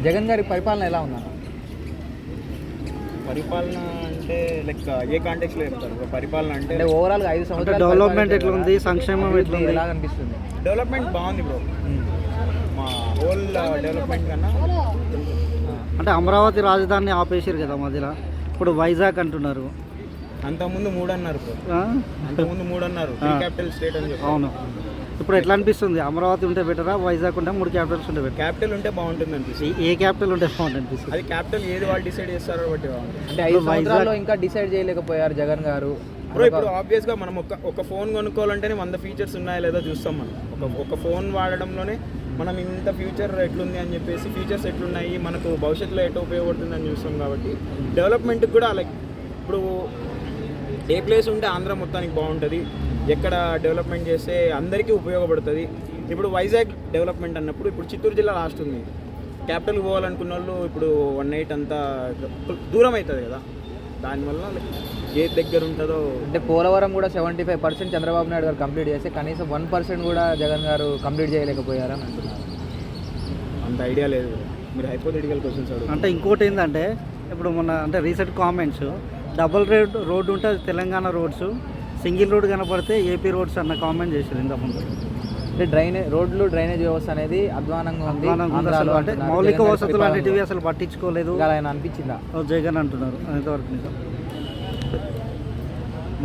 జగన్ గారి పరిపాలన ఎలా ఉందన్న? పరిపాలన అంటే లైక్ ఏ కాంటెక్స్లో చెప్తారు? పరిపాలన అంటే ఓవరాల్గా 5 సంవత్సరాలు డెవలప్మెంట్ ఎట్లా ఉంది, సంక్షేమం ఎట్లా ఉంది, ఎలా అనిపిస్తుంది? డెవలప్మెంట్ బాగుంది బ్రో. మా హోల్ డెవలప్మెంట్ కన్నా అంటే అమరావతి రాజధానిని ఆపేసారు కదా మధ్యలో, ఇప్పుడు వైజాగ్ అంటున్నారు. అంతకుముందు 3 అన్నారు బ్రో. అంతకుముందు 3 అన్నారు క్యాపిటల్ స్టేట్ అని చెప్పి. అవును, ఇప్పుడు ఎట్లా అనిపిస్తుంది? అమరావతి ఉంటే బెటరా, వైజాగ్ ఉంటే 3 క్యాపిటల్స్ ఉంటే బెటర్? క్యాపిటల్ ఉంటే బాగుంటుంది అనిపిస్తుంది. ఏ క్యాపిటల్ ఉంటే బాగుంటుంది అనిపిస్తుంది? అది క్యాపిటల్ ఏది వాళ్ళు డిసైడ్ చేస్తారో బట్టి బాగుంటుంది. అంటే 5 సంవత్సరాల్లో ఇంకా డిసైడ్ చేయలేకపోయారు జగన్ గారు. బ్రో ఇప్పుడు ఆబ్వియస్గా మనం ఒక ఫోన్ కొనుక్కోవాలంటేనే 100 ఫీచర్స్ ఉన్నాయా లేదా చూస్తాం. మనం ఒక ఫోన్ వాడడంలోనే మనం ఇంత ఫ్యూచర్ ఎట్లుంది అని చెప్పేసి, ఫీచర్స్ ఎట్లున్నాయి, మనకు భవిష్యత్తులో ఎట్లా ఉపయోగపడుతుంది అని చూస్తాం. కాబట్టి డెవలప్మెంట్కి కూడా లైక్ ఇప్పుడు ఏ ప్లేస్ ఉంటే ఆంధ్ర మొత్తానికి బాగుంటుంది, ఎక్కడ డెవలప్మెంట్ చేస్తే అందరికీ ఉపయోగపడుతుంది. ఇప్పుడు వైజాగ్ డెవలప్మెంట్ అన్నప్పుడు ఇప్పుడు చిత్తూరు జిల్లా లాస్ట్ ఉంది. క్యాపిటల్కి పోవాలనుకున్న వాళ్ళు ఇప్పుడు 1 నైట్ అంతా దూరం అవుతుంది కదా, దానివల్ల ఏ దగ్గర ఉంటుందో. అంటే పోలవరం కూడా 75% చంద్రబాబు నాయుడు గారు కంప్లీట్ చేస్తే కనీసం 1% కూడా జగన్ గారు కంప్లీట్ చేయలేకపోయారని అంటున్నారు. అంత ఐడియా లేదు, మీరు హైపోథెటికల్ క్వశ్చన్స్ అడుగు. అంటే ఇంకోటి ఏంటంటే ఇప్పుడు మన అంటే రీసెంట్ కామెంట్స్, డబుల్ రోడ్ ఉంటే అది తెలంగాణ రోడ్స్, సింగిల్ రోడ్ కనపడితే ఏపీ రోడ్స్ అన్న కామెంట్ చేశారు ఇంతకుముందు. అంటే డ్రైనేజ్ వ్యవస్థ అనేది అధ్వానంగా ఉంది అసలు, అంటే మౌలిక వసతులు అనేటివి అసలు పట్టించుకోలేదు ఆయన అనిపించిందా జగన్ అంటున్నారు. అంతవరకు నిజం.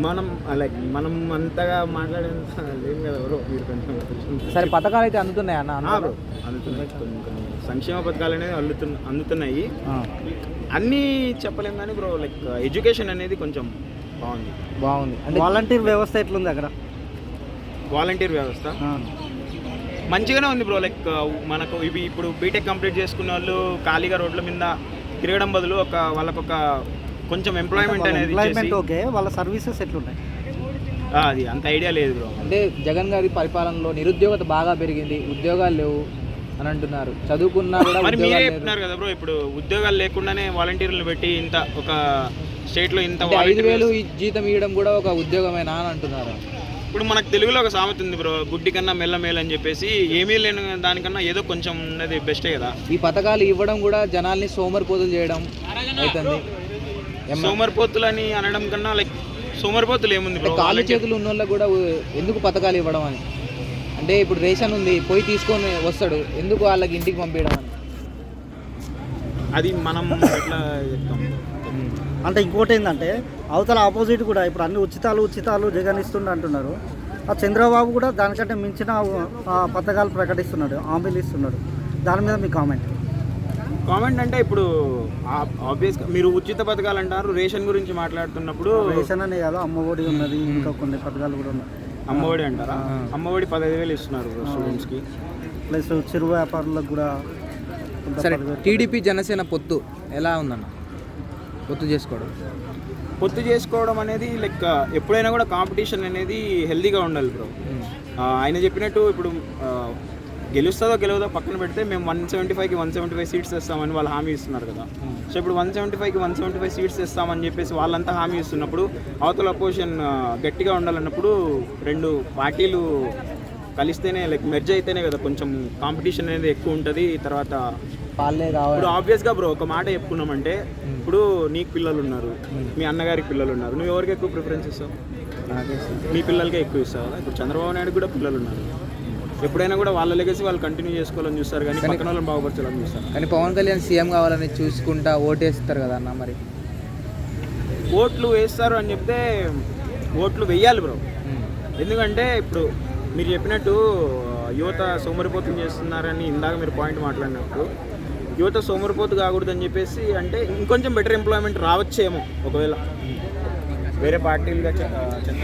మనం అంతగా మాట్లాడేంత లేదు కదా బ్రో. మీరు కొంచెం సరే, పథకాలు అయితే అందుతున్నాయి అన్న? అందుతున్నాయి, కొన్ని సంక్షేమ పథకాలు అనేది అందుతున్నాయి. అన్నీ చెప్పలేము కానీ బ్రో, లైక్ ఎడ్యుకేషన్ అనేది కొంచెం బాగుంది. అంటే వాలంటీర్ వ్యవస్థ ఎట్లుంది అక్కడ? వాలంటీర్ వ్యవస్థ మంచిగానే ఉంది బ్రో. లైక్ మనకు ఇవి ఇప్పుడు బీటెక్ కంప్లీట్ చేసుకున్న వాళ్ళు ఖాళీగా రోడ్ల మీద తిరగడం బదులు వాళ్ళకొక కొంచెం ఎంప్లాయ్మెంట్ అనేది ఓకే, వాళ్ళ సర్వీసెస్ ఎట్లున్నాయి అది అంత ఐడియా లేదు బ్రో. అంటే జగన్ గారి పరిపాలనలో నిరుద్యోగత బాగా పెరిగింది, ఉద్యోగాలు లేవు అని అంటున్నారు. చదువుకున్నా కూడా మరి మీరే చెప్తున్నారు కదా బ్రో, ఇప్పుడు ఉద్యోగాలు లేకుండానే వాలంటీర్లు పెట్టి ఇంత ఒక స్టేట్లో ఇంత 5,000 జీతం ఇవ్వడం కూడా ఒక ఉద్యోగమేనా అని అంటున్నారు. ఇప్పుడు మనకు తెలుగులో ఒక సామెత ఉంది బ్రో, గుడ్డి కన్నా మెల్ల మేలు అని చెప్పేసి. ఏమీ లేని దానికన్నా ఏదో కొంచెం ఉన్నది బెస్టే కదా. ఈ పథకాలు ఇవ్వడం కూడా జనాల్ని సోమరిపోతులు చేయడం అవుతుంది. సోమరిపోతులు అని అనడం కన్నా లైక్ సోమరిపోతులు ఏముంది బ్రో, కాళ్ళు చేతులు ఉన్న వాళ్ళకి కూడా ఎందుకు పథకాలు ఇవ్వడం అని. అంటే ఇప్పుడు రేషన్ ఉంది, పోయి తీసుకొని వస్తాడు, ఎందుకు వాళ్ళకి ఇంటికి పంపించడం అని. అది మనం ఎట్లా చెప్తాం. అంటే ఇంకోటి ఏంటంటే అవతల ఆపోజిట్ కూడా ఇప్పుడు అన్ని ఉచితాలు జగన్ ఇస్తుండ అంటున్నారు. ఆ చంద్రబాబు కూడా దానికంటే మించిన పథకాలు ప్రకటిస్తున్నాడు, హామీలు ఇస్తున్నాడు. దాని మీద మీ కామెంట్ అంటే ఇప్పుడు ఆబ్వియస్గా మీరు ఉచిత పథకాలు అంటారు, రేషన్ గురించి మాట్లాడుతున్నప్పుడు రేషన్ అనే కాదు, అమ్మఒడి ఉన్నది, ఇంకా కొన్ని పథకాలు కూడా ఉన్నాయి. అమ్మఒడి అంటారా? అమ్మఒడి 15,000 ఇస్తున్నారు స్టూడెంట్స్కి, ప్లస్ చిరు వ్యాపారులకు కూడా. సరే, టీడీపీ జనసేన పొత్తు ఎలా ఉందన్న? పొత్తు చేసుకోవడం అనేది లైక్ ఎప్పుడైనా కూడా కాంపిటీషన్ అనేది హెల్తీగా ఉండాలి బ్రో. ఆయన చెప్పినట్టు ఇప్పుడు గెలుస్తుందో గెలవదో పక్కన పెడితే మేము 175కి 175 సీట్స్ తెస్తామని వాళ్ళు హామీ ఇస్తున్నారు కదా. సో ఇప్పుడు 175కి 175 సీట్స్ తెస్తామని చెప్పేసి వాళ్ళంతా హామీ ఇస్తున్నప్పుడు అవతల అపోజిషన్ గట్టిగా ఉండాలన్నప్పుడు 2 పార్టీలు కలిస్తేనే లైక్ మెర్జ్ అయితేనే కదా కొంచెం కాంపిటీషన్ అనేది ఎక్కువ ఉంటుంది. తర్వాత ఇప్పుడు ఆబ్వియస్గా బ్రో ఒక మాట చెప్పుకున్నామంటే, ఇప్పుడు నీకు పిల్లలు ఉన్నారు, మీ అన్నగారికి పిల్లలు ఉన్నారు, నువ్వు ఎవరికి ఎక్కువ ప్రిఫరెన్స్ ఇస్తావు? మీ పిల్లలకే ఎక్కువ ఇస్తావు కదా. ఇప్పుడు చంద్రబాబు నాయుడు కూడా పిల్లలు ఉన్నారు, ఎప్పుడైనా కూడా వాళ్ళ లెగసీ వాళ్ళు కంటిన్యూ చేసుకోవాలని చూస్తారు, కానీ పక్కన వాళ్ళని బాగుపరచాలని చూస్తారు. కానీ పవన్ కళ్యాణ్ సీఎం కావాలని చూసుకుంటా ఓటేస్తారు కదా అన్న. మరి ఓట్లు వేస్తారు అని చెప్తే ఓట్లు వెయ్యాలి బ్రో. ఎందుకంటే ఇప్పుడు మీరు చెప్పినట్టు యువత సోమరిపోతులు చేస్తున్నారని ఇందాక మీరు పాయింట్ మాట్లాడినప్పుడు, యువత సోమరిపోతు కాకూడదని చెప్పేసి అంటే ఇంకొంచెం బెటర్ ఎంప్లాయ్మెంట్ రావచ్చేమో ఒకవేళ వేరే పార్టీలుగా చంద్రబాబు